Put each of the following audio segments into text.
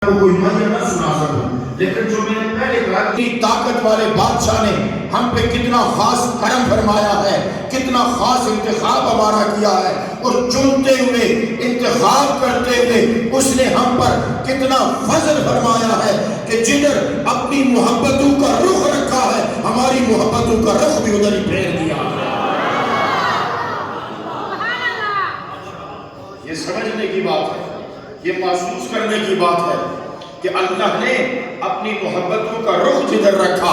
کوئی میں نہ سنا سکوں، لیکن جو میں نے پہلے کہا کہ طاقت والے بادشاہ نے ہم پہ کتنا خاص کرم فرمایا ہے، کتنا خاص انتخاب ہمارا کیا ہے، اور چنتے ہوئے انتخاب کرتے ہوئے اس نے ہم پر کتنا فضل فرمایا ہے کہ جدھر اپنی محبتوں کا رخ رکھا ہے ہماری محبتوں کا رخ بھی ادھر ہی پھیر دیا ہے۔ یہ سمجھنے کی بات ہے، یہ محسوس کرنے کی بات ہے کہ اللہ نے اپنی محبتوں کا رخ جدھر رکھا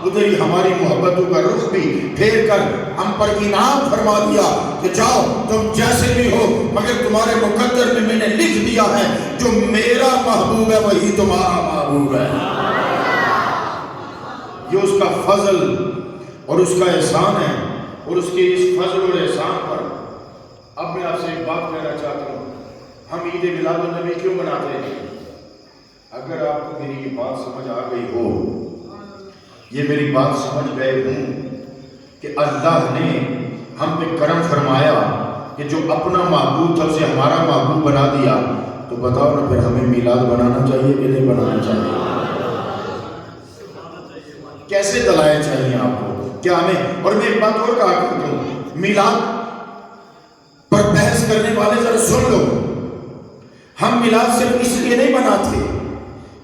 ادھر ہی ہماری محبتوں کا رخ بھی پھیر کر ہم پر انعام فرما دیا کہ جاؤ تم جیسے بھی ہو مگر تمہارے مقدر میں نے لکھ دیا ہے جو میرا محبوب ہے وہی تمہارا محبوب ہے۔ یہ اس کا فضل اور اس کا احسان ہے، اور اس کے اس فضل اور احسان پر اب میں آپ سے ایک بات کہنا چاہتا ہوں، ہم عید میلاد النبی کیوں مناتے ہیں؟ اگر آپ کو میری یہ بات سمجھ آ گئی ہو، یہ میری بات سمجھ گئے ہوں کہ اللہ نے ہم پہ کرم فرمایا کہ جو اپنا محبوب تھا اسے ہمارا محبوب بنا دیا، تو بتاؤ نا پھر ہمیں میلاد بنانا چاہیے کہ نہیں بنانا چاہیے؟ کیسے دلائل چاہیے آپ کو؟ کیا ہمیں، اور میں ایک بات اور کہا کرتا ہوں، میلاد پر بحث کرنے والے ذرا سن لو، ہم میلاد صرف اس لیے نہیں مناتے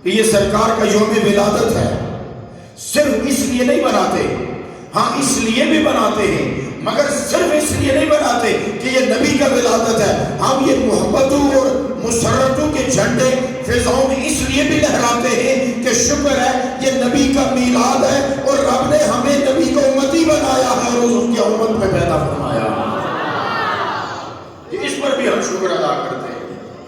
کہ یہ سرکار کا یوم ولادت ہے، صرف اس لیے نہیں مناتے، ہاں اس لیے بھی مناتے ہیں مگر صرف اس لیے نہیں مناتے کہ یہ نبی کا ولادت ہے، ہم یہ محبتوں اور مسرتوں کے جھنڈے فضاؤں میں اس لیے بھی لہراتے ہیں کہ شکر ہے یہ نبی کا میلاد ہے اور رب نے ہمیں نبی کا امتی بنایا ہے اور اس کی امت میں پیدا فرمایا۔ اس پر بھی ہم شکر ادا کرتے ہیں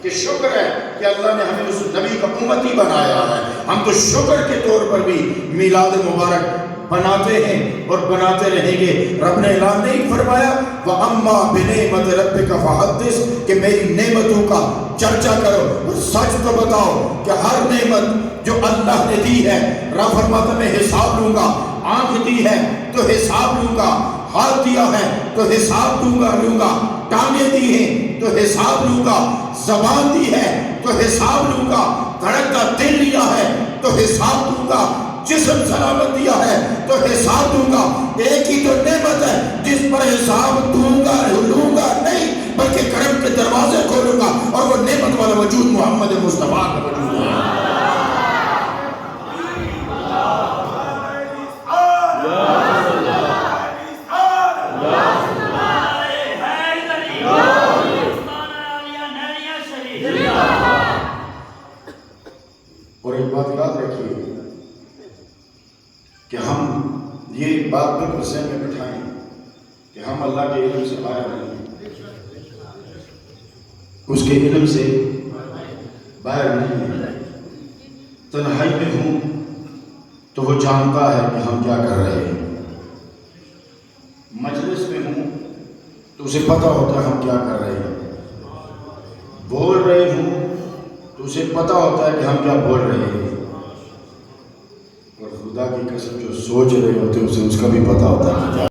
کہ شکر ہے کہ اللہ نے ہمیں اس نبی کا امتی بنایا ہے۔ ہم تو شکر کے طور پر بھی میلاد مبارک بناتے ہیں اور بناتے رہیں گے۔ رب نے اعلان نہیں فرمایا وَأَمَّا بِنِعْمَتِ رَبِّكَ فَحَدِّثْ کہ میری نعمتوں کا چرچا کرو اور سچ تو بتاؤ کہ ہر نعمت جو اللہ نے دی ہے رب فرماتا میں حساب لوں گا، آنکھ دی ہے تو حساب لوں گا، ہاتھ دیا ہے تو حساب لوں گا، ٹانگیں دی ہیں تو حساب لوں گا، زبان دی ہے تو حساب لوں گا، دھڑکتا دل لیا ہے تو حساب دوں گا، جسم سلامت دیا ہے تو حساب دوں گا۔ ایک ہی تو نعمت ہے جس پر حساب دوں گا لوں گا نہیں بلکہ کرم کے دروازے کھولوں گا، اور وہ نعمت والا وجود محمد مصطفیٰ کا وجود ہے۔ اور ایک بات یاد رکھیے کہ ہم یہ بات بالکل ذہن میں بٹھائیں کہ ہم اللہ کے علم سے باہر نہیں، اس کے علم سے باہر نہیں، تنہائی میں ہوں تو وہ جانتا ہے کہ ہم کیا کر رہے ہیں، مجلس میں ہوں تو اسے پتہ ہوتا ہے ہم کیا کر رہے ہیں، بول رہے ہوں تو اسے پتہ ہوتا ہے کہ ہم کیا بول رہے ہیں، اور خدا کی قسم جو سوچ رہے ہوتے ہیں اسے اس کا بھی پتہ ہوتا ہے۔